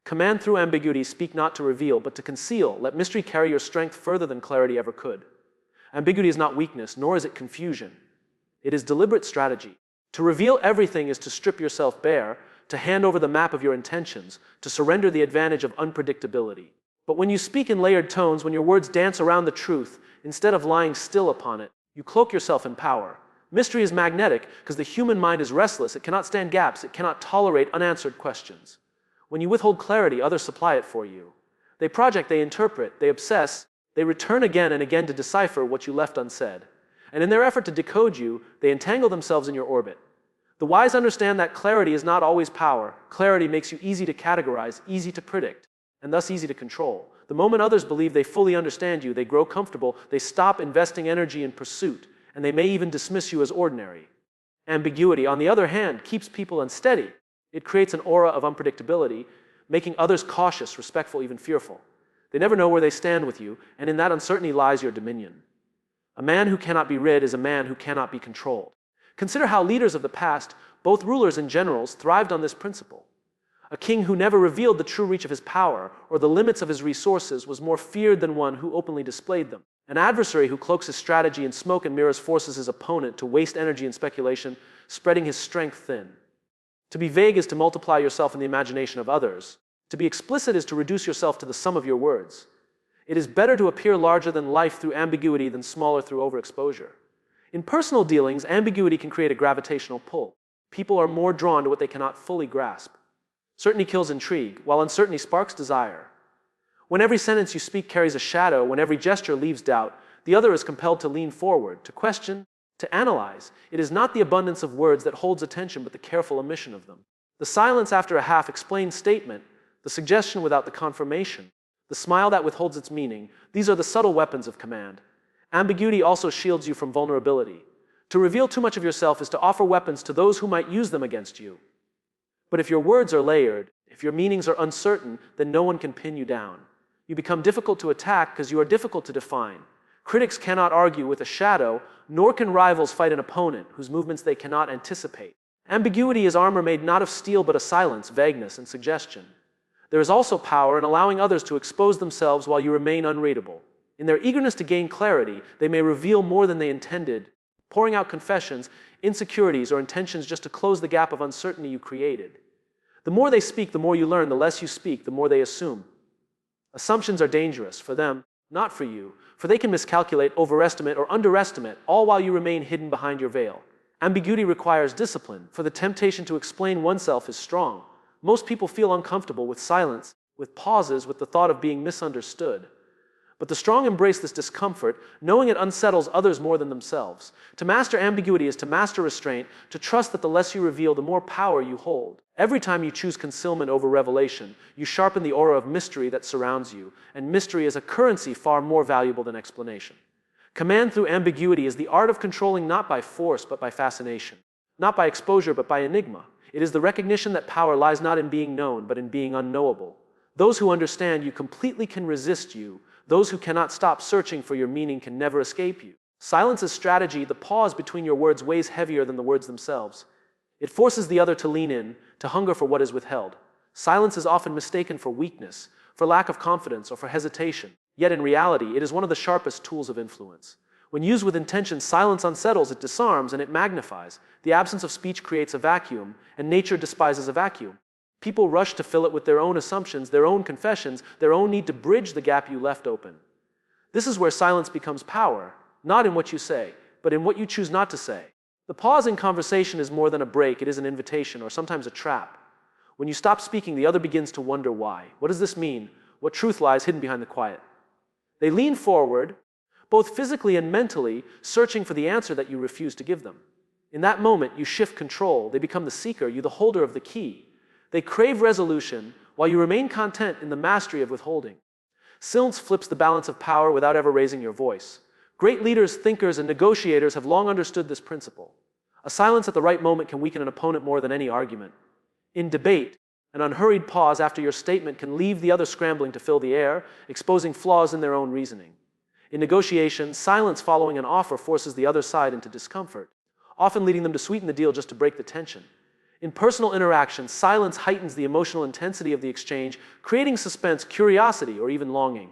Command through ambiguity, speak not to reveal, but to conceal. Let mystery carry your strength further than clarity ever could. Ambiguity is not weakness, nor is it confusion. It is deliberate strategy. To reveal everything is to strip yourself bare, to hand over the map of your intentions, to surrender the advantage of unpredictability. But when you speak in layered tones, when your words dance around the truth, instead of lying still upon it, you cloak yourself in power. Mystery is magnetic because the human mind is restless. It cannot stand gaps. It cannot tolerate unanswered questions. When you withhold clarity, others supply it for you. They project, they interpret, they obsess, they return again and again to decipher what you left unsaid. And in their effort to decode you, they entangle themselves in your orbit. The wise understand that clarity is not always power. Clarity makes you easy to categorize, easy to predict, and thus easy to control. The moment others believe they fully understand you, they grow comfortable, they stop investing energy in pursuit, and they may even dismiss you as ordinary. Ambiguity, on the other hand, keeps people unsteady. It creates an aura of unpredictability, making others cautious, respectful, even fearful. They never know where they stand with you, and in that uncertainty lies your dominion. A man who cannot be rid is a man who cannot be controlled. Consider how leaders of the past, both rulers and generals, thrived on this principle. A king who never revealed the true reach of his power or the limits of his resources was more feared than one who openly displayed them. An adversary who cloaks his strategy in smoke and mirrors forces his opponent to waste energy in speculation, spreading his strength thin. To be vague is to multiply yourself in the imagination of others. To be explicit is to reduce yourself to the sum of your words. It is better to appear larger than life through ambiguity than smaller through overexposure. In personal dealings, ambiguity can create a gravitational pull. People are more drawn to what they cannot fully grasp. Certainty kills intrigue, while uncertainty sparks desire. When every sentence you speak carries a shadow, when every gesture leaves doubt, the other is compelled to lean forward, to question, to analyze. It is not the abundance of words that holds attention, but the careful omission of them. The silence after a half-explained statement, the suggestion without the confirmation, the smile that withholds its meaning, these are the subtle weapons of command. Ambiguity also shields you from vulnerability. To reveal too much of yourself is to offer weapons to those who might use them against you. But if your words are layered, if your meanings are uncertain, then no one can pin you down. You become difficult to attack because you are difficult to define. Critics cannot argue with a shadow, nor can rivals fight an opponent whose movements they cannot anticipate. Ambiguity is armor made not of steel but of silence, vagueness, and suggestion. There is also power in allowing others to expose themselves while you remain unreadable. In their eagerness to gain clarity, they may reveal more than they intended, pouring out confessions, insecurities, or intentions just to close the gap of uncertainty you created. The more they speak, the more you learn. The less you speak, the more they assume. Assumptions are dangerous for them, not for you, for they can miscalculate, overestimate, or underestimate, all while you remain hidden behind your veil. Ambiguity requires discipline, for the temptation to explain oneself is strong. Most people feel uncomfortable with silence, with pauses, with the thought of being misunderstood. But the strong embrace this discomfort, knowing it unsettles others more than themselves. To master ambiguity is to master restraint, to trust that the less you reveal, the more power you hold. Every time you choose concealment over revelation, you sharpen the aura of mystery that surrounds you, and mystery is a currency far more valuable than explanation. Command through ambiguity is the art of controlling not by force but by fascination, not by exposure but by enigma. It is the recognition that power lies not in being known but in being unknowable. Those who understand you completely can resist you. Those who cannot stop searching for your meaning can never escape you. Silence is strategy. The pause between your words weighs heavier than the words themselves. It forces the other to lean in, to hunger for what is withheld. Silence is often mistaken for weakness, for lack of confidence, or for hesitation. Yet in reality, it is one of the sharpest tools of influence. When used with intention, silence unsettles, it disarms, and it magnifies. The absence of speech creates a vacuum, and nature despises a vacuum. People rush to fill it with their own assumptions, their own confessions, their own need to bridge the gap you left open. This is where silence becomes power, not in what you say, but in what you choose not to say. The pause in conversation is more than a break, it is an invitation, or sometimes a trap. When you stop speaking, the other begins to wonder why. What does this mean? What truth lies hidden behind the quiet? They lean forward, both physically and mentally, searching for the answer that you refuse to give them. In that moment, you shift control. They become the seeker, you the holder of the key. They crave resolution, while you remain content in the mastery of withholding. Silence flips the balance of power without ever raising your voice. Great leaders, thinkers, and negotiators have long understood this principle. A silence at the right moment can weaken an opponent more than any argument. In debate, an unhurried pause after your statement can leave the other scrambling to fill the air, exposing flaws in their own reasoning. In negotiation, silence following an offer forces the other side into discomfort, often leading them to sweeten the deal just to break the tension. In personal interactions, silence heightens the emotional intensity of the exchange, creating suspense, curiosity, or even longing.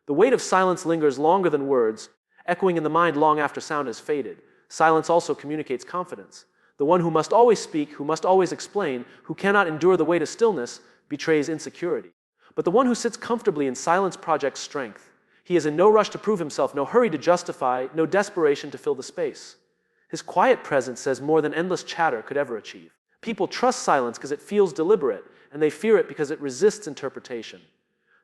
The weight of silence lingers longer than words, echoing in the mind long after sound has faded. Silence also communicates confidence. The one who must always speak, who must always explain, who cannot endure the weight of stillness, betrays insecurity. But the one who sits comfortably in silence projects strength. He is in no rush to prove himself, no hurry to justify, no desperation to fill the space. His quiet presence says more than endless chatter could ever achieve. People trust silence because it feels deliberate, and they fear it because it resists interpretation.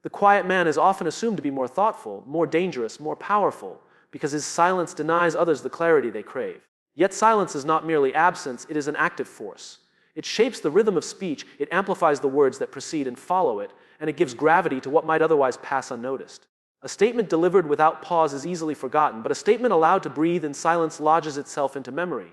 The quiet man is often assumed to be more thoughtful, more dangerous, more powerful, because his silence denies others the clarity they crave. Yet silence is not merely absence, it is an active force. It shapes the rhythm of speech, it amplifies the words that precede and follow it, and it gives gravity to what might otherwise pass unnoticed. A statement delivered without pause is easily forgotten, but a statement allowed to breathe in silence lodges itself into memory.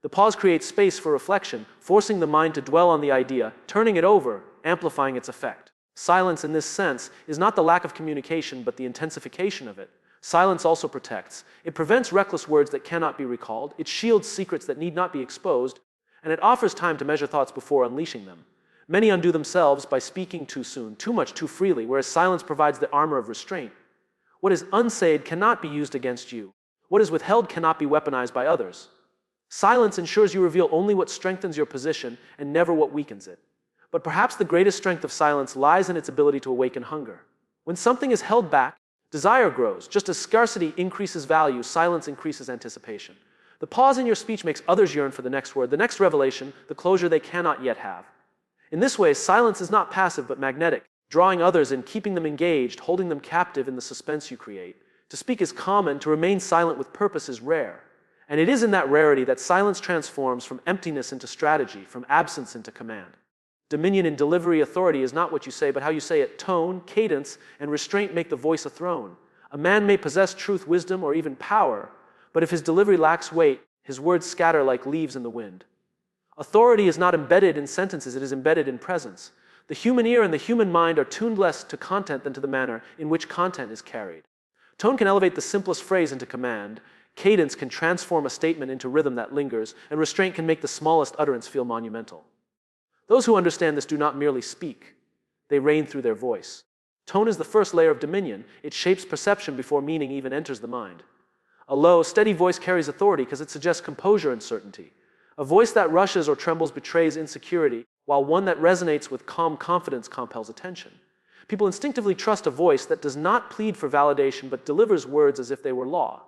The pause creates space for reflection, forcing the mind to dwell on the idea, turning it over, amplifying its effect. Silence in this sense is not the lack of communication, but the intensification of it. Silence also protects. It prevents reckless words that cannot be recalled, it shields secrets that need not be exposed, and it offers time to measure thoughts before unleashing them. Many undo themselves by speaking too soon, too much, too freely, whereas silence provides the armor of restraint. What is unsaid cannot be used against you. What is withheld cannot be weaponized by others. Silence ensures you reveal only what strengthens your position and never what weakens it. But perhaps the greatest strength of silence lies in its ability to awaken hunger. When something is held back, desire grows. Just as scarcity increases value, silence increases anticipation. The pause in your speech makes others yearn for the next word, the next revelation, the closure they cannot yet have. In this way, silence is not passive but magnetic, drawing others in, keeping them engaged, holding them captive in the suspense you create. To speak is common, to remain silent with purpose is rare. And it is in that rarity that silence transforms from emptiness into strategy, from absence into command. Dominion in delivery authority is not what you say, but how you say it. Tone, cadence, and restraint make the voice a throne. A man may possess truth, wisdom, or even power, but if his delivery lacks weight, his words scatter like leaves in the wind. Authority is not embedded in sentences, it is embedded in presence. The human ear and the human mind are tuned less to content than to the manner in which content is carried. Tone can elevate the simplest phrase into command, cadence can transform a statement into rhythm that lingers, and restraint can make the smallest utterance feel monumental. Those who understand this do not merely speak, they reign through their voice. Tone is the first layer of dominion, it shapes perception before meaning even enters the mind. A low, steady voice carries authority because it suggests composure and certainty. A voice that rushes or trembles betrays insecurity, while one that resonates with calm confidence compels attention. People instinctively trust a voice that does not plead for validation but delivers words as if they were law.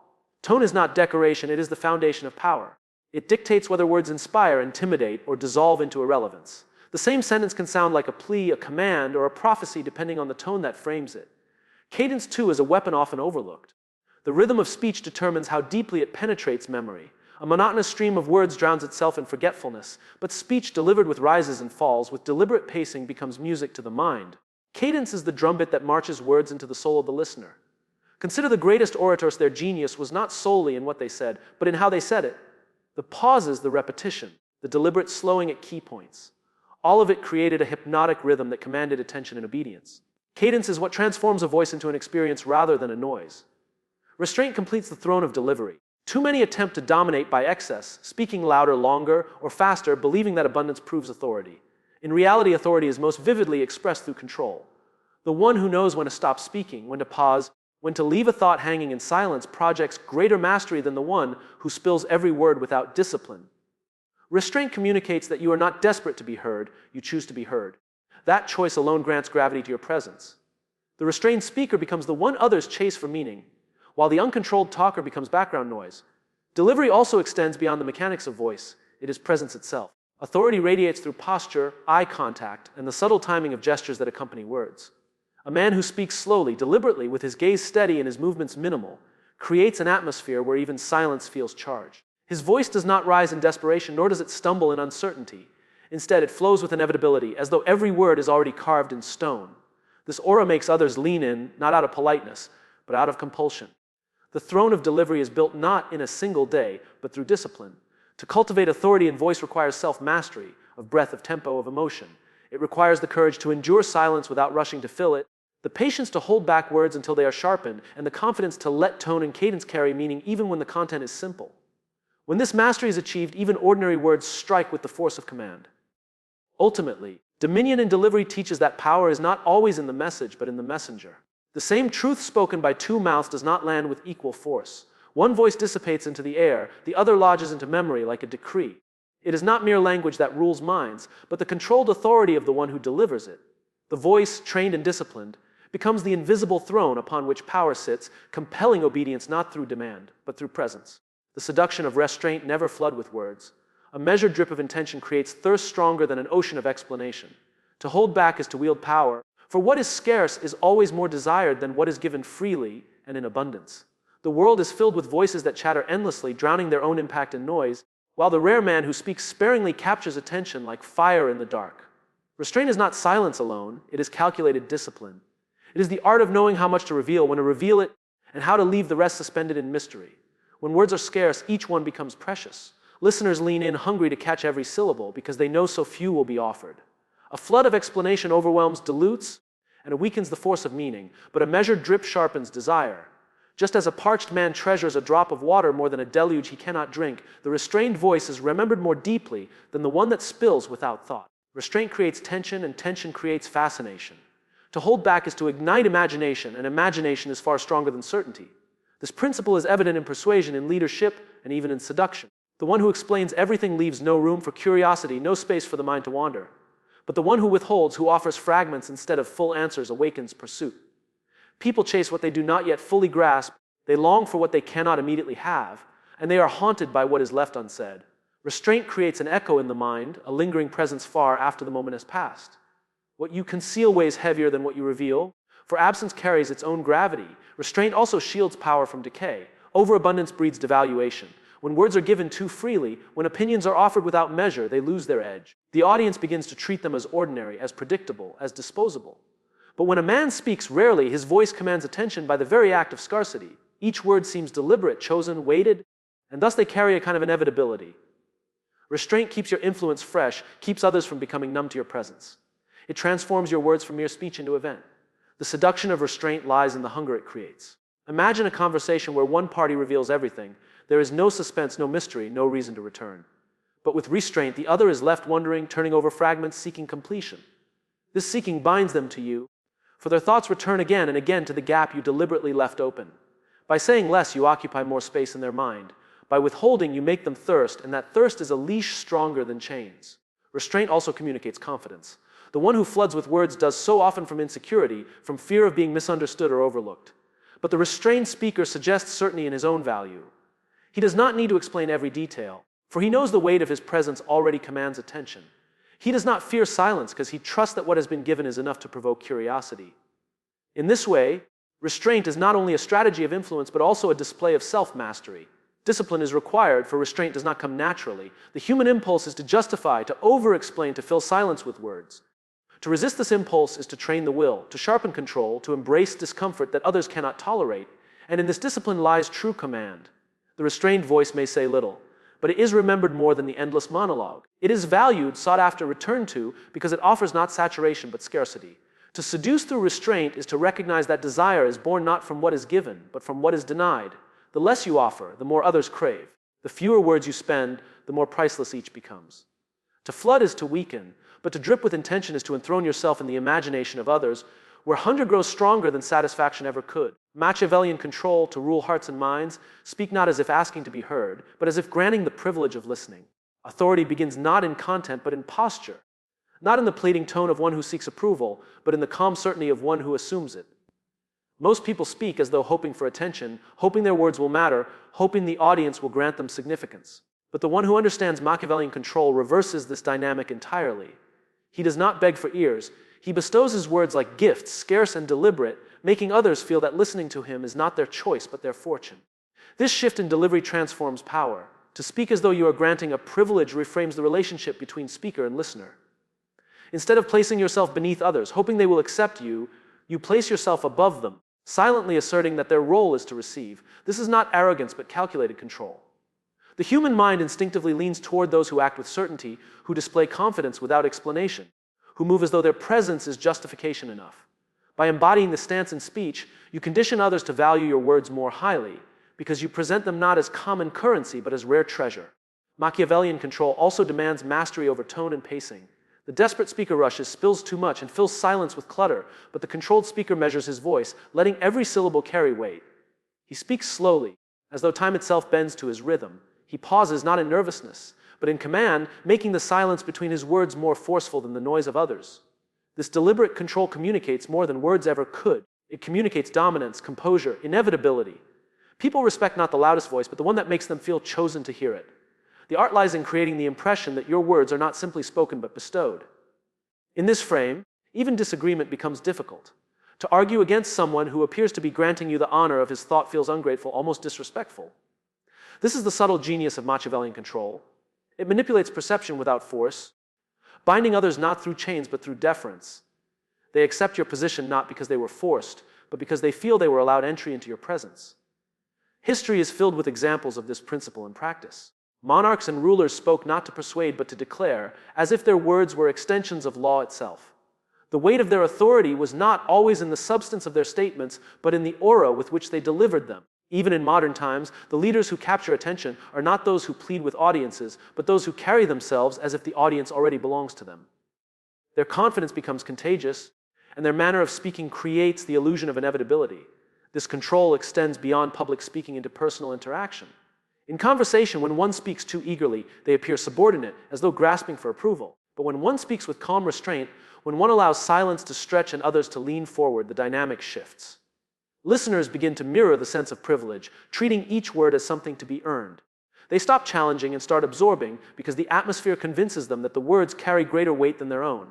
Tone is not decoration, it is the foundation of power. It dictates whether words inspire, intimidate, or dissolve into irrelevance. The same sentence can sound like a plea, a command, or a prophecy depending on the tone that frames it. Cadence, too, is a weapon often overlooked. The rhythm of speech determines how deeply it penetrates memory. A monotonous stream of words drowns itself in forgetfulness, but speech delivered with rises and falls, with deliberate pacing, becomes music to the mind. Cadence is the drumbeat that marches words into the soul of the listener. Consider the greatest orators, their genius was not solely in what they said, but in how they said it. The pauses, the repetition, the deliberate slowing at key points. All of it created a hypnotic rhythm that commanded attention and obedience. Cadence is what transforms a voice into an experience rather than a noise. Restraint completes the throne of delivery. Too many attempt to dominate by excess, speaking louder, longer, or faster, believing that abundance proves authority. In reality, authority is most vividly expressed through control. The one who knows when to stop speaking, when to pause, when to leave a thought hanging in silence projects greater mastery than the one who spills every word without discipline. Restraint communicates that you are not desperate to be heard, you choose to be heard. That choice alone grants gravity to your presence. The restrained speaker becomes the one others chase for meaning, while the uncontrolled talker becomes background noise. Delivery also extends beyond the mechanics of voice. It is presence itself. Authority radiates through posture, eye contact, and the subtle timing of gestures that accompany words. A man who speaks slowly, deliberately, with his gaze steady and his movements minimal, creates an atmosphere where even silence feels charged. His voice does not rise in desperation, nor does it stumble in uncertainty. Instead, it flows with inevitability, as though every word is already carved in stone. This aura makes others lean in, not out of politeness, but out of compulsion. The throne of delivery is built not in a single day, but through discipline. To cultivate authority in voice requires self-mastery, of breath, of tempo, of emotion. It requires the courage to endure silence without rushing to fill it, the patience to hold back words until they are sharpened, and the confidence to let tone and cadence carry meaning even when the content is simple. When this mastery is achieved, even ordinary words strike with the force of command. Ultimately, dominion in delivery teaches that power is not always in the message, but in the messenger. The same truth spoken by two mouths does not land with equal force. One voice dissipates into the air, the other lodges into memory like a decree. It is not mere language that rules minds, but the controlled authority of the one who delivers it. The voice, trained and disciplined, becomes the invisible throne upon which power sits, compelling obedience not through demand, but through presence. The seduction of restraint never flood with words. A measured drip of intention creates thirst stronger than an ocean of explanation. To hold back is to wield power, for what is scarce is always more desired than what is given freely and in abundance. The world is filled with voices that chatter endlessly, drowning their own impact in noise, while the rare man who speaks sparingly captures attention like fire in the dark. Restraint is not silence alone, it is calculated discipline. It is the art of knowing how much to reveal, when to reveal it, and how to leave the rest suspended in mystery. When words are scarce, each one becomes precious. Listeners lean in hungry to catch every syllable because they know so few will be offered. A flood of explanation overwhelms, dilutes, and weakens the force of meaning, but a measured drip sharpens desire. Just as a parched man treasures a drop of water more than a deluge he cannot drink, the restrained voice is remembered more deeply than the one that spills without thought. Restraint creates tension, and tension creates fascination. To hold back is to ignite imagination, and imagination is far stronger than certainty. This principle is evident in persuasion, in leadership, and even in seduction. The one who explains everything leaves no room for curiosity, no space for the mind to wander. But the one who withholds, who offers fragments instead of full answers, awakens pursuit. People chase what they do not yet fully grasp, they long for what they cannot immediately have, and they are haunted by what is left unsaid. Restraint creates an echo in the mind, a lingering presence far after the moment has passed. What you conceal weighs heavier than what you reveal, for absence carries its own gravity. Restraint also shields power from decay. Overabundance breeds devaluation. When words are given too freely, when opinions are offered without measure, they lose their edge. The audience begins to treat them as ordinary, as predictable, as disposable. But when a man speaks rarely, his voice commands attention by the very act of scarcity. Each word seems deliberate, chosen, weighted, and thus they carry a kind of inevitability. Restraint keeps your influence fresh, keeps others from becoming numb to your presence. It transforms your words from mere speech into event. The seduction of restraint lies in the hunger it creates. Imagine a conversation where one party reveals everything. There is no suspense, no mystery, no reason to return. But with restraint, the other is left wondering, turning over fragments, seeking completion. This seeking binds them to you, for their thoughts return again and again to the gap you deliberately left open. By saying less, you occupy more space in their mind. By withholding, you make them thirst, and that thirst is a leash stronger than chains. Restraint also communicates confidence. The one who floods with words does so often from insecurity, from fear of being misunderstood or overlooked. But the restrained speaker suggests certainty in his own value. He does not need to explain every detail, for he knows the weight of his presence already commands attention. He does not fear silence because he trusts that what has been given is enough to provoke curiosity. In this way, restraint is not only a strategy of influence, but also a display of self-mastery. Discipline is required, for restraint does not come naturally. The human impulse is to justify, to over-explain, to fill silence with words. To resist this impulse is to train the will, to sharpen control, to embrace discomfort that others cannot tolerate, and in this discipline lies true command. The restrained voice may say little, but it is remembered more than the endless monologue. It is valued, sought after, returned to, because it offers not saturation but scarcity. To seduce through restraint is to recognize that desire is born not from what is given, but from what is denied. The less you offer, the more others crave. The fewer words you spend, the more priceless each becomes. To flood is to weaken, but to drip with intention is to enthrone yourself in the imagination of others, where hunger grows stronger than satisfaction ever could. Machiavellian control, to rule hearts and minds, speak not as if asking to be heard, but as if granting the privilege of listening. Authority begins not in content, but in posture. Not in the pleading tone of one who seeks approval, but in the calm certainty of one who assumes it. Most people speak as though hoping for attention, hoping their words will matter, hoping the audience will grant them significance. But the one who understands Machiavellian control reverses this dynamic entirely. He does not beg for ears. He bestows his words like gifts, scarce and deliberate, making others feel that listening to him is not their choice but their fortune. This shift in delivery transforms power. To speak as though you are granting a privilege reframes the relationship between speaker and listener. Instead of placing yourself beneath others, hoping they will accept you, you place yourself above them, silently asserting that their role is to receive. This is not arrogance but calculated control. The human mind instinctively leans toward those who act with certainty, who display confidence without explanation, who move as though their presence is justification enough. By embodying this stance in speech, you condition others to value your words more highly, because you present them not as common currency but as rare treasure. Machiavellian control also demands mastery over tone and pacing. The desperate speaker rushes, spills too much, and fills silence with clutter, but the controlled speaker measures his voice, letting every syllable carry weight. He speaks slowly, as though time itself bends to his rhythm. He pauses not in nervousness, but in command, making the silence between his words more forceful than the noise of others. This deliberate control communicates more than words ever could. It communicates dominance, composure, inevitability. People respect not the loudest voice, but the one that makes them feel chosen to hear it. The art lies in creating the impression that your words are not simply spoken but bestowed. In this frame, even disagreement becomes difficult. To argue against someone who appears to be granting you the honor of his thought feels ungrateful, almost disrespectful. This is the subtle genius of Machiavellian control. It manipulates perception without force, binding others not through chains but through deference. They accept your position not because they were forced, but because they feel they were allowed entry into your presence. History is filled with examples of this principle in practice. Monarchs and rulers spoke not to persuade but to declare, as if their words were extensions of law itself. The weight of their authority was not always in the substance of their statements, but in the aura with which they delivered them. Even in modern times, the leaders who capture attention are not those who plead with audiences, but those who carry themselves as if the audience already belongs to them. Their confidence becomes contagious, and their manner of speaking creates the illusion of inevitability. This control extends beyond public speaking into personal interaction. In conversation, when one speaks too eagerly, they appear subordinate, as though grasping for approval. But when one speaks with calm restraint, when one allows silence to stretch and others to lean forward, the dynamic shifts. Listeners begin to mirror the sense of privilege, treating each word as something to be earned. They stop challenging and start absorbing because the atmosphere convinces them that the words carry greater weight than their own.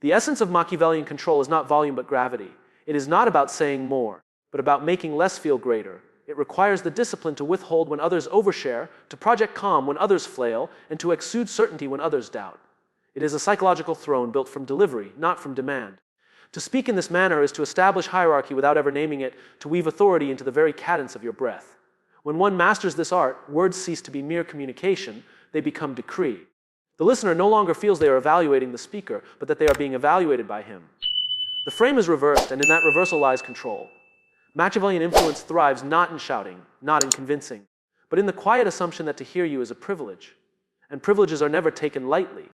The essence of Machiavellian control is not volume but gravity. It is not about saying more, but about making less feel greater. It requires the discipline to withhold when others overshare, to project calm when others flail, and to exude certainty when others doubt. It is a psychological throne built from delivery, not from demand. To speak in this manner is to establish hierarchy without ever naming it, to weave authority into the very cadence of your breath. When one masters this art, words cease to be mere communication, they become decree. The listener no longer feels they are evaluating the speaker, but that they are being evaluated by him. The frame is reversed, and in that reversal lies control. Machiavellian influence thrives not in shouting, not in convincing, but in the quiet assumption that to hear you is a privilege. And privileges are never taken lightly.